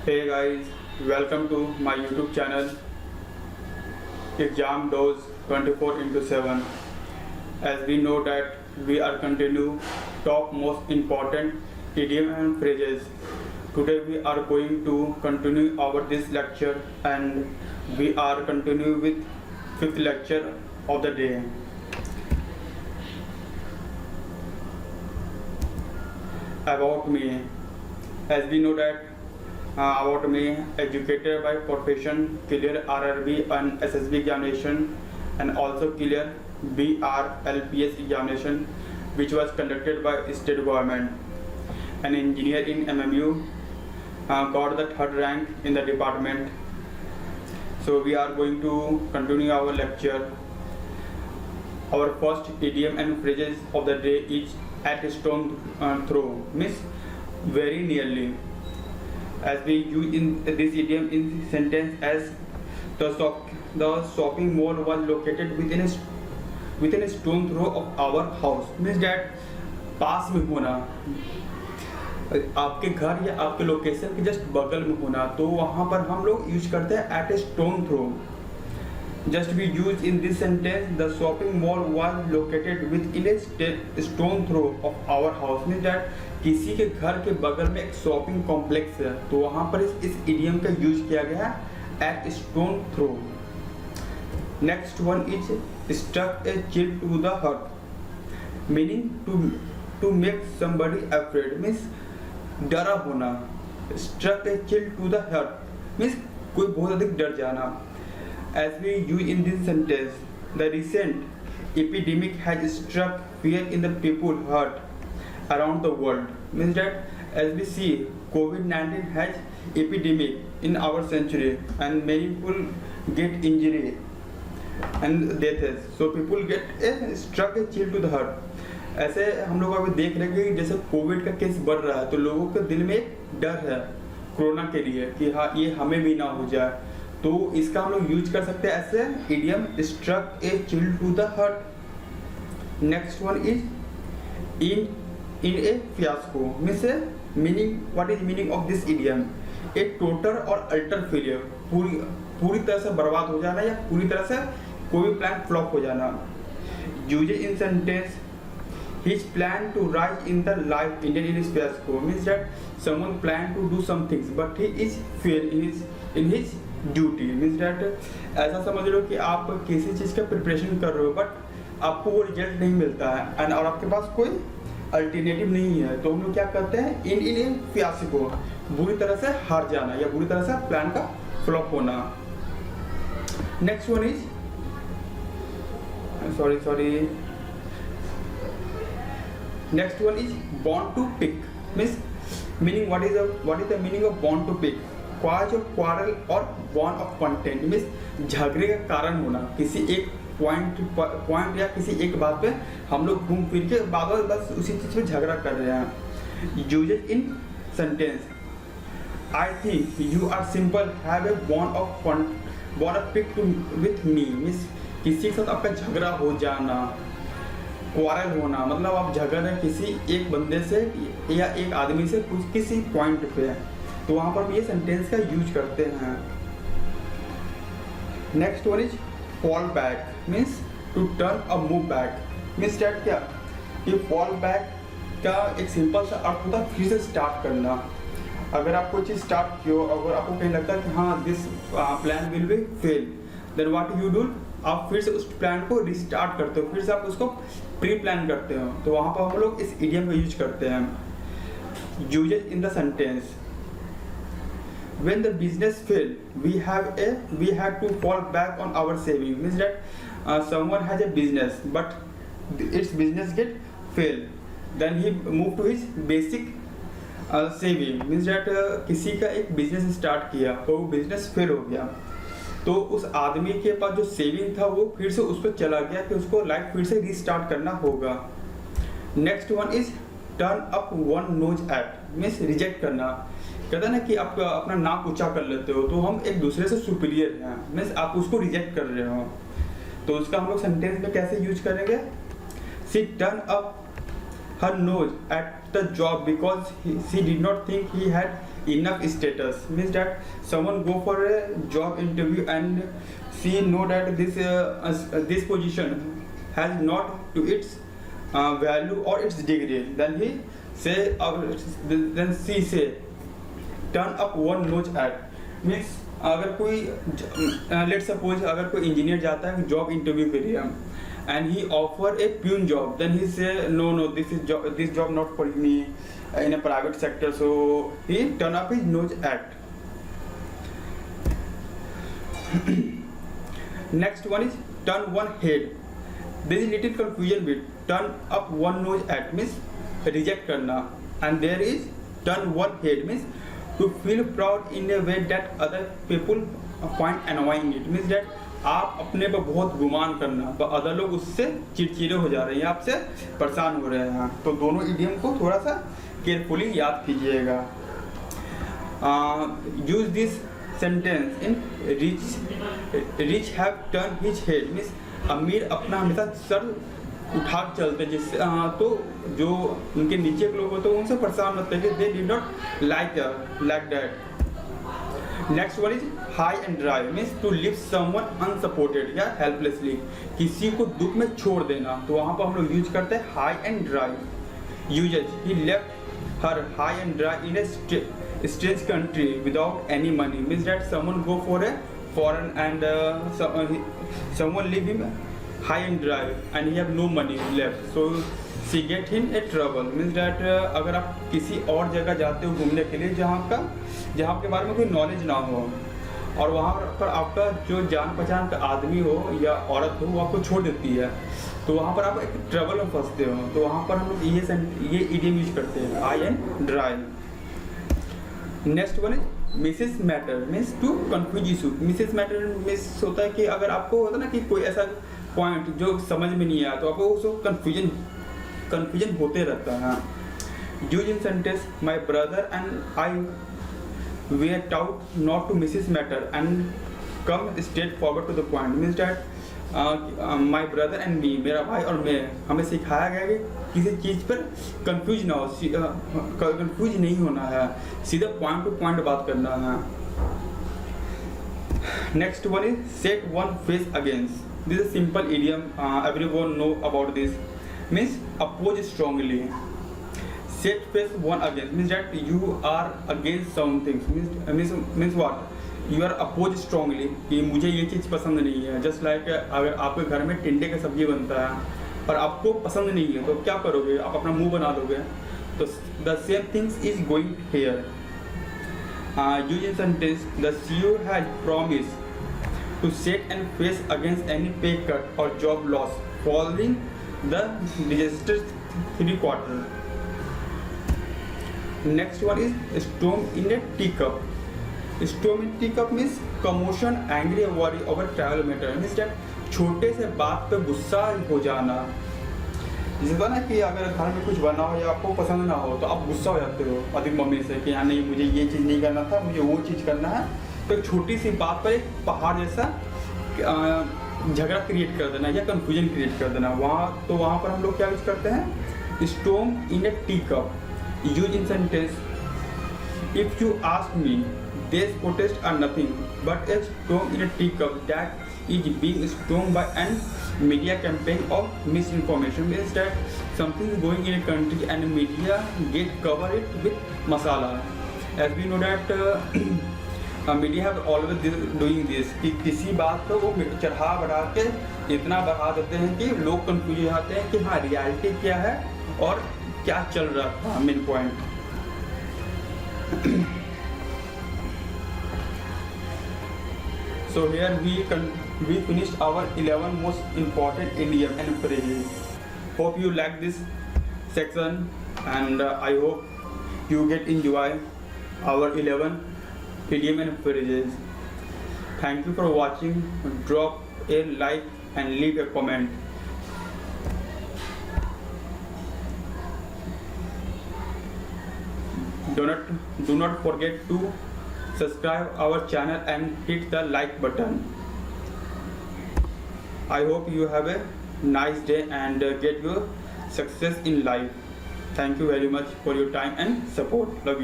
Hey guys, welcome to my YouTube channel Exam Dose 24 into 7. As we know that we are continue top most important idiom and phrases. Today we are going to continue our this lecture and we are continue with fifth lecture of the day. About me. As we know that about me, educated by profession, clear RRB and SSB examination and also clear BRLPS examination which was conducted by state government. An engineer in MMU got the third rank in the department. So we are going to continue our lecture. Our first idiom and phrases of the day is at a stone throw, means very nearly. As we use in this idiom in sentence as the shopping mall was located within a stone throw of our house, means that पास में होना, आपके घर या आपके location के just बगल में होना, तो वहाँ पर हम लोग यूज करते हैं at a stone throw. Just we use in this sentence the shopping mall was located within a stone throw of our house, means that किसी के घर के बगल में एक शॉपिंग कॉम्प्लेक्स है, तो वहाँ पर इस इडियम का यूज किया गया है at stone throw. Next one is struck a chill to the heart, meaning to make somebody afraid, means डरा होना. Struck a chill to the heart means कोई बहुत अधिक डर जाना. As we use in this sentence, the recent epidemic has struck fear in the people's heart around the world, means that as we see COVID-19 has epidemic in our century and many people get injury and deaths, so people get struck a chill to the heart. ऐसे हम लोग अभी देख रहे हैं कि जैसे Covid का केस बढ़ रहा है तो लोगों के दिल में एक डर है कोरोना के लिए कि हाँ ये हमें भी ना हो जाए, तो इसका हम लोग यूज कर सकते हैं ऐसे idiom struck a chill to the heart. Next one is in a fiasco, means meaning what is meaning of this idiom, a total और अल्टर फेलियर, पूरी तरह से बर्बाद हो जाना या पूरी तरह से कोई भी प्लान फ्लॉप हो जाना. Use in sentence his plan to rise in the life Indian in his fiasco, means that someone planned to do some things but he is fail in his duty, means that ऐसा समझ लो कि आप किसी चीज़ का preparation कर रहे हो but आपको वो रिजल्ट नहीं मिलता है एंड और आपके पास कोई अल्टरनेटिव नहीं है, तो हम लोग क्या करते हैं इन इन फियास्को, बुरी तरह से हार जाना या बुरी तरह से प्लान का फ्लॉप होना. Next one is sorry next one is born to pick, means meaning what is the meaning of born to pick, cause of quarrel or born of content, means झगड़े का कारण होना, किसी एक पॉइंट या किसी एक बात पे हम लोग घूम फिर के बार बस उसी चीज पे झगड़ा कर रहे हैं. Use in sentence, I think you are simple have a born a pick with me, means किसी के साथ आपका झगड़ा हो जाना, क्वारल होना, मतलब आप झगड़ रहे किसी एक बंदे से या एक आदमी से कुछ किसी पॉइंट पे, तो वहां पर ये सेंटेंस का यूज करते हैं. Next one is fall back, means to turn a move back, means that क्या, ये फॉल बैक का एक सिंपल सा अर्थ होता है फिर से स्टार्ट करना. अगर आप कोई चीज स्टार्ट किया, अगर आपको कहीं लगता है कि हाँ this plan will be fail, then what you do, आप फिर से उस प्लान को रिस्टार्ट करते हो, फिर से आप उसको प्री प्लान करते हो, तो वहाँ पर हम लोग इस इडियम का यूज करते हैं. Usages in the sentence, when the business fail we had to fall back on our saving, means that someone has a business but its business get fail, then he move to his basic saving, means that किसी का एक business start किया तो वो business fail हो गया, तो उस आदमी के पास जो सेविंग था वो फिर से उस पर चला गया कि उसको लाइफ फिर से रीस्टार्ट करना होगा. Next one is turn up one nose at, means reject करना. कहता है ना कि आप अपना नाक ऊंचा कर लेते हो तो हम एक दूसरे से सुपीरियर हैं, मीन्स आप उसको रिजेक्ट कर रहे हो, तो उसका हम लोग सेंटेंस में कैसे यूज करेंगे. She turn up her nose at the job because she did not think he had enough status. Means that someone go for a job interview and she know that this position has not to its value or its degree. Then he say, then she say, turn up one notch at. Means अगर कोई let suppose अगर कोई engineer जाता है job interview के लिए and he offer a pune job, then he say no, this job not for me in a private sector, so he turn up his nose at. Next one is turn one head. There is little confusion with turn up one nose at means reject करना, and there is turn one head means to feel proud in a way that other people find annoying. It means that आप अपने पर बहुत गुमान करना, पर other लोग उससे चिड़चिड़े हो जा रहे हैं, आपसे परेशान हो रहे हैं. तो दोनों इडियम को थोड़ा सा केयरफुली याद कीजिएगा. Use this sentence in rich have turn his head means अमीर अपना हमेशा सर उठा के चलते, जिससे तो जो उनके नीचे के लोग होते हैं उनसे परेशान होते हैं, they did not like that. Next one is high and dry means to leave someone unsupported या हेल्पलेसली, किसी को दुख में छोड़ देना. तो वहाँ पर हम लोग यूज करते हैं high and dry. Usages he left her high and dry in a strange country without any money means that someone go for a foreign and someone leave him high and dry and he have no money left, so she get him a trouble. means that अगर आप किसी और जगह जाते हो घूमने के लिए जहाँ आपके बारे में कोई नॉलेज ना हो और वहाँ पर आपका जो जान पहचान का आदमी हो या औरत हो वो आपको छोड़ देती है, तो वहाँ पर आप एक ट्रबल में फंसते हो. तो वहाँ पर हम लोग ये इडियम यूज करते हैं high and dry. Next one is misses matter means to confuse issue. Misses matter means होता है कि अगर आपको होता है ना कि कोई ऐसा पॉइंट जो समझ में नहीं आया तो आपको उसको कन्फ्यूजन होते रहता है. Use in sentence my brother and I we are taught not to misses matter and come straight forward to the point. Means that my brother and me, मेरा भाई और मैं, हमें सिखाया गया कि किसी चीज़ पर कंफ्यूज ना हो, कंफ्यूज नहीं होना है, सीधा पॉइंट टू पॉइंट बात करना है. Next one is set one face against. This is a simple idiom, everyone know about this. Means oppose strongly. Set face one against means that you are against something. Means what? You are oppose strongly. कि मुझे ये चीज़ पसंद नहीं है. Just like अगर आपके घर में टिंडे का सब्जी बनता है और आपको पसंद नहीं है तो क्या करोगे? आप अपना मुंह बना दोगे. तो the same things is going here. Use in sentence the CEO has promised to set and face against any pay cut or job loss following the disastrous 3 quarter. Next one is storm in a teacup. Storm in teacup means commotion, angry, worry over travel matter. means that छोटे से बात पे गुस्सा हो जाना. जैसे होता ना कि अगर घर में कुछ बना हो या आपको पसंद ना हो तो आप गुस्सा हो जाते हो अधिक मम्मी से कि हाँ नहीं मुझे ये चीज़ नहीं करना था, मुझे वो चीज़ करना है. तो एक छोटी सी बात पर एक पहाड़ जैसा झगड़ा क्रिएट कर देना या कंफ्यूजन क्रिएट कर देना. वहाँ पर हम लोग क्या यूज करते हैं? Storm in a tea cup. Use in sentence if you ask me this protest are nothing but a storm in a tea cup that is being storm by an media campaign of misinformation. Means that something is going in a country and media get cover it with masala. As we know that media have always doing this कि किसी बात को वो चढ़ा बढ़ा के इतना बढ़ा देते हैं कि लोग कंफ्यूज हो जाते हैं कि हाँ रियलिटी क्या है और क्या चल रहा था main point. So here we finished our 11 most important idiom and phrases. Hope you like this section and I hope you get enjoy our 11 idiom and phrases. Thank you for watching. Drop a like and leave a comment. Do not forget to subscribe our channel and hit the like button. I hope you have a nice day and get your success in life. Thank you very much for your time and support. Love you.